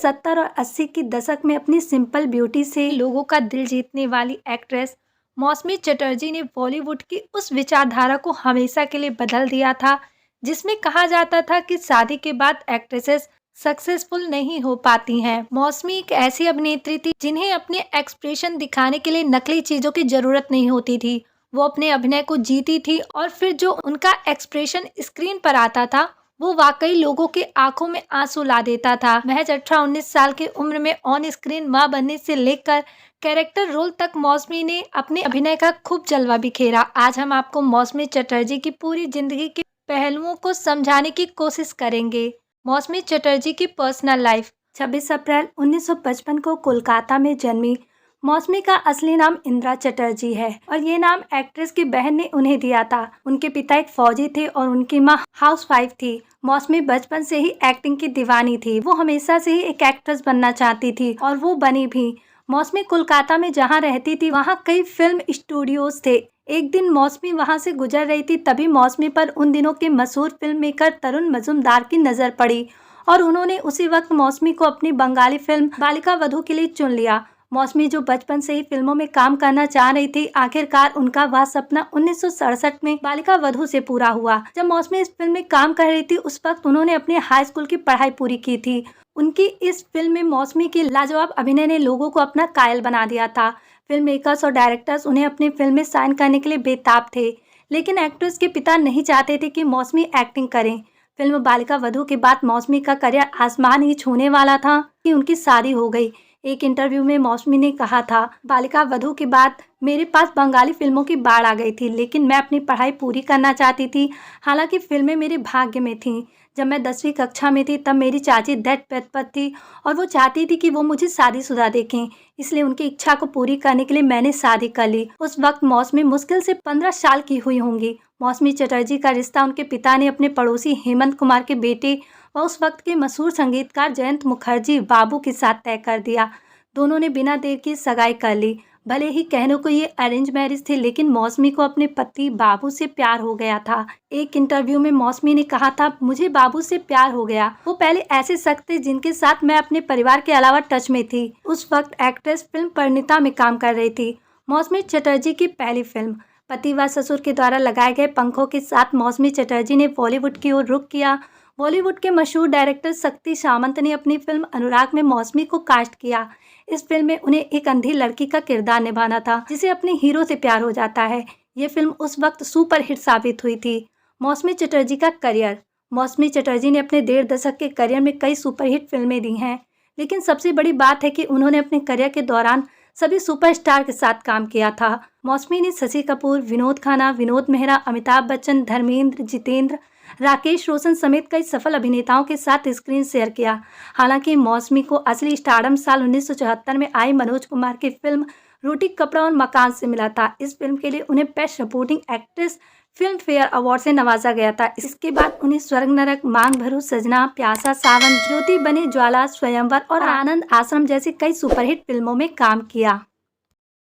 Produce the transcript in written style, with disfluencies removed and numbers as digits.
1970 और 80 की दशक में अपनी सिंपल ब्यूटी से लोगों का दिल जीतने वाली एक्ट्रेस मौसमी चटर्जी ने बॉलीवुड की उस विचारधारा को हमेशा के लिए बदल दिया था, जिसमें कहा जाता था कि शादी के बाद एक्ट्रेसेस सक्सेसफुल नहीं हो पाती हैं। मौसमी एक ऐसी अभिनेत्री थी जिन्हें अपने एक्सप्रेशन दिखाने के लिए नकली चीजों की जरूरत नहीं होती थी। वो अपने अभिनय को जीती थी और फिर जो उनका एक्सप्रेशन स्क्रीन पर आता था वो वाकई लोगों के आंखों में आंसू ला देता था। महज 18-19 साल की उम्र में ऑन स्क्रीन मां बनने से लेकर कैरेक्टर रोल तक मौसमी ने अपने अभिनय का खूब जलवा बिखेरा। आज हम आपको मौसमी चटर्जी की पूरी जिंदगी के पहलुओं को समझाने की कोशिश करेंगे। मौसमी चटर्जी की पर्सनल लाइफ। 26 अप्रैल 1955 को कोलकाता में जन्मी मौसमी का असली नाम इंदिरा चटर्जी है और ये नाम एक्ट्रेस की बहन ने उन्हें दिया था। उनके पिता एक फौजी थे और उनकी मां हाउसवाइफ थी। मौसमी बचपन से ही एक्टिंग की दीवानी थी। वो हमेशा से ही एक एक्ट्रेस बनना चाहती थी और वो बनी भी। मौसमी कोलकाता में जहाँ रहती थी वहाँ कई फिल्म स्टूडियोज थे। एक दिन मौसमी वहाँ से गुजर रही थी, तभी मौसमी पर उन दिनों के मशहूर फिल्म मेकर तरुण मजूमदार की नजर पड़ी और उन्होंने उसी वक्त मौसमी को अपनी बंगाली फिल्म बालिका वधू के लिए चुन लिया। मौसमी जो बचपन से ही फिल्मों में काम करना चाह रही थी, आखिरकार उनका वह सपना 1967 में बालिका वधू से पूरा हुआ। जब मौसमी इस फिल्म में काम कर रही थी उस वक्त उन्होंने अपने हाई स्कूल की पढ़ाई पूरी की थी। उनकी इस फिल्म में मौसमी की लाजवाब अभिनय ने लोगों को अपना कायल बना दिया था। फिल्म मेकर्स और डायरेक्टर्स उन्हें अपनी फिल्म में साइन करने के लिए बेताब थे, लेकिन एक्ट्रेस के पिता नहीं चाहते थे कि मौसमी एक्टिंग करें। फिल्म बालिका वधू के बाद मौसमी का करियर आसमान ही छूने वाला था कि उनकी शादी हो गई। एक इंटरव्यू में मौसमी ने कहा था, बालिका वधू के बाद मेरे पास बंगाली फिल्मों की बाढ़ आ गई थी, लेकिन मैं अपनी पढ़ाई पूरी करना चाहती थी। हालांकि फिल्में मेरे भाग्य में थीं। जब मैं 10वीं कक्षा में थी तब मेरी चाची डेथ बेड पर थी और वो चाहती थी कि वो मुझे शादीशुदा देखें, इसलिए उनकी इच्छा को पूरी करने के लिए मैंने शादी कर ली। उस वक्त मौसमी मुश्किल से 15 साल की हुई होंगी। मौसमी चटर्जी का रिश्ता उनके पिता ने अपने पड़ोसी हेमंत कुमार के बेटे व उस वक्त के मशहूर संगीतकार जयंत मुखर्जी बाबू के साथ तय कर दिया। दोनों ने बिना देर की सगाई कर ली। भले ही कहने को ये अरेंज मैरिज थे, लेकिन मौसमी को अपने पति बाबू से प्यार हो गया था। एक इंटरव्यू में मौसमी ने कहा था, मुझे बाबू से प्यार हो गया। वो पहले ऐसे शख्स थे जिनके साथ मैं अपने परिवार के अलावा टच में थी। उस वक्त एक्ट्रेस फिल्म परिणीता में काम कर रही थी। मौसमी चटर्जी की पहली फिल्म। पति व ससुर के द्वारा लगाए गए पंखों के साथ मौसमी चटर्जी ने बॉलीवुड की ओर रुख किया। बॉलीवुड के मशहूर डायरेक्टर शक्ति सामंत ने अपनी फिल्म अनुराग में मौसमी को कास्ट किया। इस फिल्म में उन्हें एक अंधी लड़की का किरदार निभाना था जिसे अपने हीरो से प्यार हो जाता है। ये फिल्म उस वक्त सुपरहिट साबित हुई थी। मौसमी चटर्जी का करियर। मौसमी चटर्जी ने अपने 1.5 दशक के करियर में कई सुपरहिट फिल्में दी हैं, लेकिन सबसे बड़ी बात है कि उन्होंने अपने करियर के दौरान सभी सुपरस्टार के साथ काम किया था। मौसमी ने शशि कपूर, विनोद खन्ना, विनोद मेहरा, अमिताभ बच्चन, धर्मेंद्र, जितेंद्र, राकेश रोशन समेत कई सफल अभिनेताओं के साथ स्क्रीन शेयर किया। हालांकि मौसमी को असली स्टारडम साल 1974 में आई मनोज कुमार की फिल्म रोटी कपड़ा और मकान से मिला था। इस फिल्म के लिए उन्हें best supporting actress film fair award से नवाजा गया था। इसके बाद उन्हें स्वर्ग नरक, मांग भरू सजना, प्यासा सावन, ज्योति बने ज्वाला, स्वयंवर और आनंद आश्रम जैसी कई सुपरहिट फिल्मों में काम किया।